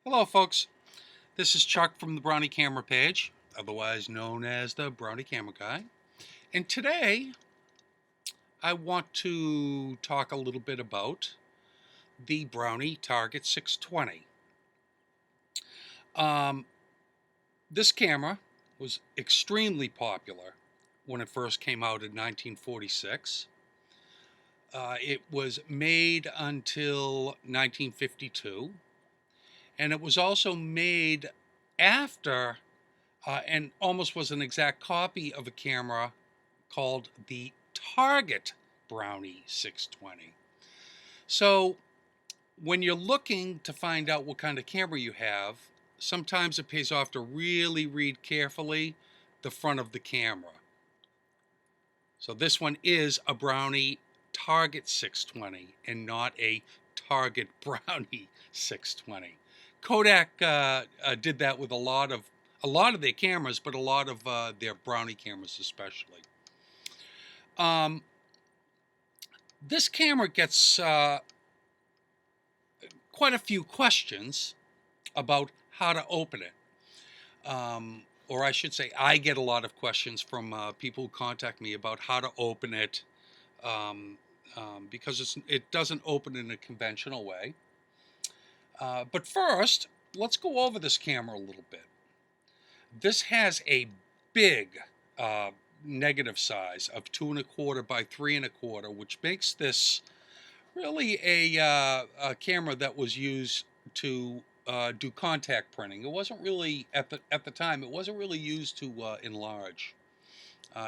Hello folks, this is Chuck from the Brownie Camera page, otherwise known as the Brownie Camera Guy. And today I want to talk a little bit about the Brownie Target 620. This camera was extremely popular when it first came out in 1946. It was made until 1952, and it was also made after and almost was an exact copy of a camera called the Target Brownie 620. So when you're looking to find out what kind of camera you have, sometimes it pays off to really read carefully the front of the camera. So this one is a Brownie Target 620 and not a Target Brownie 620. Kodak did that with a lot of their cameras, but a lot of their Brownie cameras especially. This camera gets quite a few questions about how to open it. Or I should say, I get a lot of questions from people who contact me about how to open it, because it doesn't open in a conventional way. But first, let's go over this camera a little bit. This has a big negative size of 2 1/4 by 3 1/4, which makes this really a camera that was used to do contact printing. It wasn't really at the time. It wasn't really used to enlarge.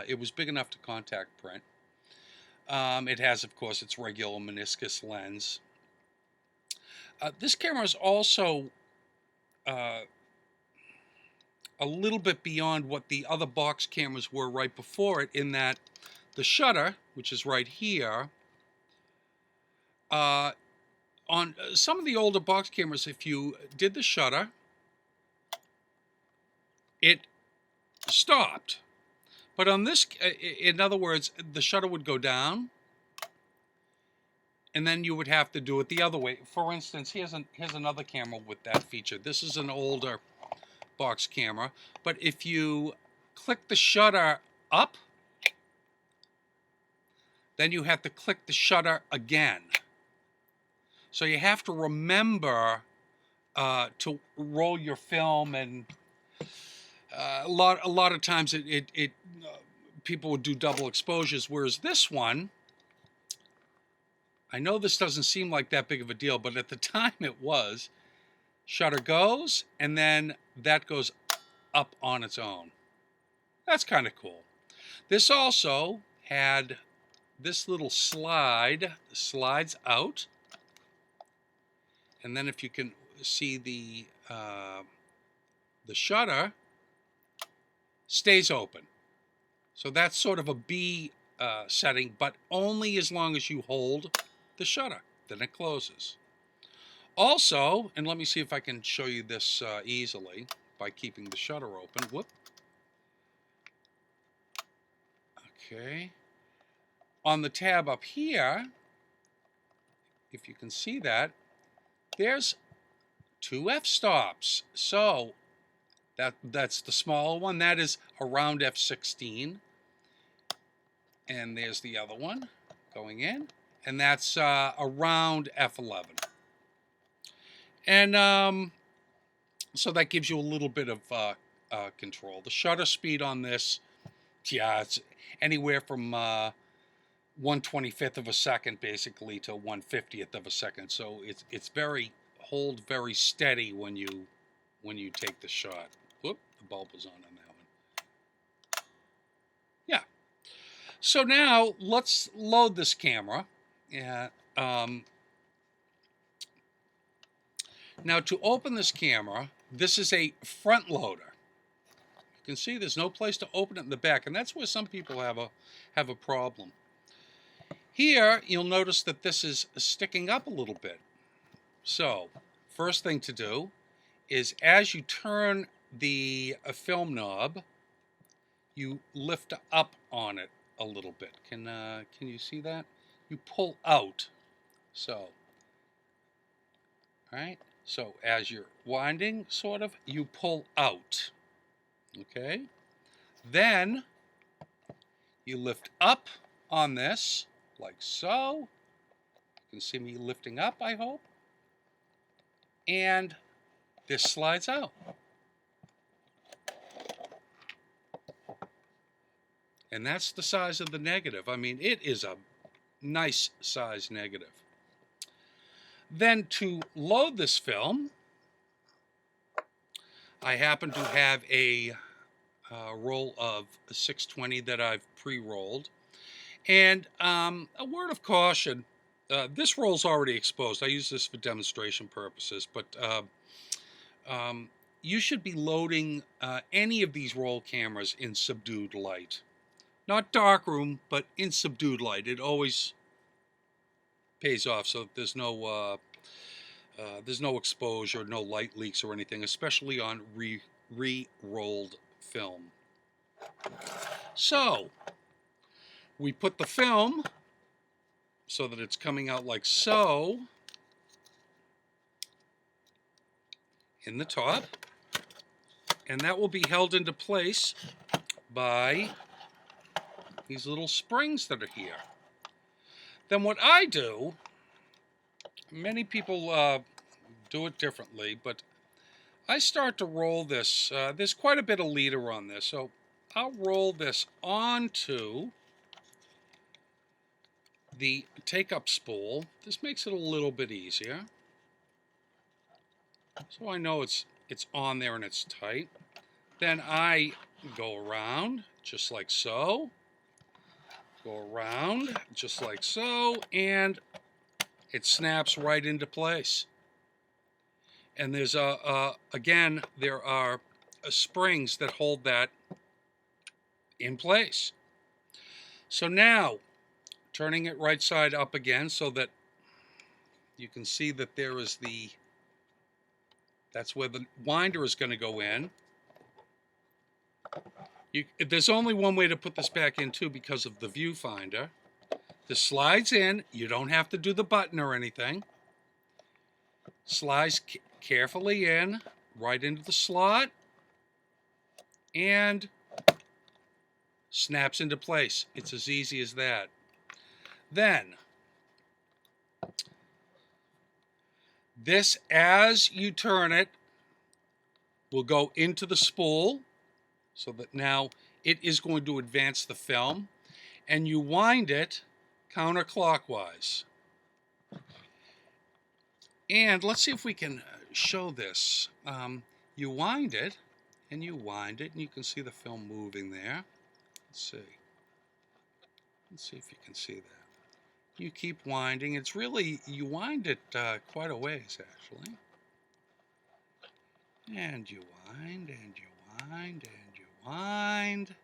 It was big enough to contact print. It has, of course, its regular meniscus lens. This camera is also a little bit beyond what the other box cameras were right before it, in that the shutter, which is right here, on some of the older box cameras, if you did the shutter, it stopped. But on this, in other words, the shutter would go down, and then you would have to do it the other way. For instance, here's another camera with that feature. This is an older box camera, but if you click the shutter up, then you have to click the shutter again. So you have to remember to roll your film, and a lot of times people would do double exposures, whereas this one, I know this doesn't seem like that big of a deal, but at the time it was. Shutter goes, and then that goes up on its own. That's kind of cool. This also had this little slides out, and then if you can see the shutter stays open. So that's sort of a B setting, but only as long as you hold the shutter. Then it closes. Also, and let me see if I can show you this easily by keeping the shutter open. Whoop. Okay. On the tab up here, if you can see that, there's 2 f-stops. So that's the smaller one. That is around f16. And there's the other one going in. And that's around f11. And so that gives you a little bit of control. The shutter speed on this, yeah, it's anywhere from 1/25 of a second basically to 1/50th of a second. So it's very steady when you take the shot. Whoop, the bulb was on that one. Yeah. So now let's load this camera. Yeah. Now to open this camera, this is a front loader. You can see there's no place to open it in the back, and that's where some people have a problem. Here, you'll notice that this is sticking up a little bit. So, first thing to do is, as you turn the film knob, you lift up on it a little bit. Can you see that? You pull out. So, all right. So as you're winding, sort of, you pull out. Okay? Then you lift up on this, like so. You can see me lifting up, I hope. And this slides out. And that's the size of the negative. I mean, it is a nice size negative. Then to load this film, I happen to have a roll of 620 that I've pre-rolled. And a word of caution, this roll's already exposed. I use this for demonstration purposes, but you should be loading any of these roll cameras in subdued light. Not darkroom, but in subdued light. It always pays off, so there's no exposure, no light leaks or anything, especially on re-rolled film. So we put the film so that it's coming out like so in the top, and that will be held into place by these little springs that are here. Then what I do, many people do it differently, but I start to roll this. There's quite a bit of leader on this, so I'll roll this onto the take-up spool. This makes it a little bit easier. So I know it's on there and it's tight. Then I go around just like so. Go around just like so, and it snaps right into place. And there's again, there are springs that hold that in place. So now, turning it right side up again so that you can see that there is that's where the winder is going to go in. There's only one way to put this back in too because of the viewfinder. This slides in. You don't have to do the button or anything. Slides carefully in, right into the slot, and snaps into place. It's as easy as that. Then, this, as you turn it, will go into the spool so that now it is going to advance the film, and you wind it counterclockwise. And let's see if we can show this. You wind it, and you wind it, and you can see the film moving there. Let's see. Let's see if you can see that. You keep winding. It's really, you wind it quite a ways, actually. And you wind, and you wind, and you wind.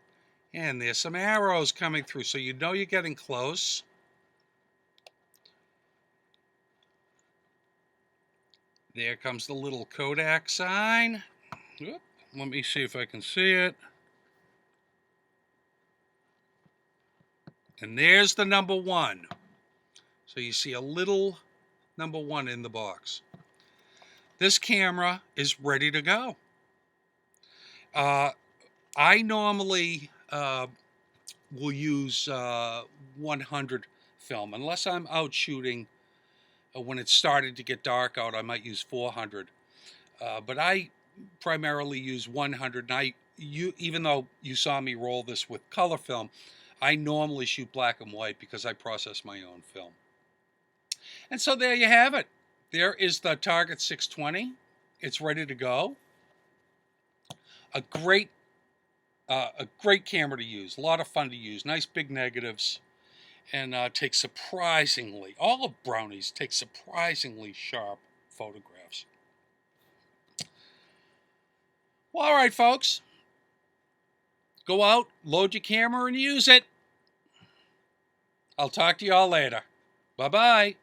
And there's some arrows coming through, so you know you're getting close. There comes the little Kodak sign. Oop, let me see if I can see it. And there's the number 1. So you see a little number 1 in the box. This camera is ready to go. I normally will use 100 film. Unless I'm out shooting when it started to get dark out, I might use 400. But I primarily use 100. And even though you saw me roll this with color film, I normally shoot black and white because I process my own film. And so there you have it. There is the Target 620. It's ready to go. A great camera to use. A lot of fun to use. Nice big negatives. And takes surprisingly, all of Brownie's take surprisingly sharp photographs. Well, all right, folks. Go out, load your camera, and use it. I'll talk to you all later. Bye-bye.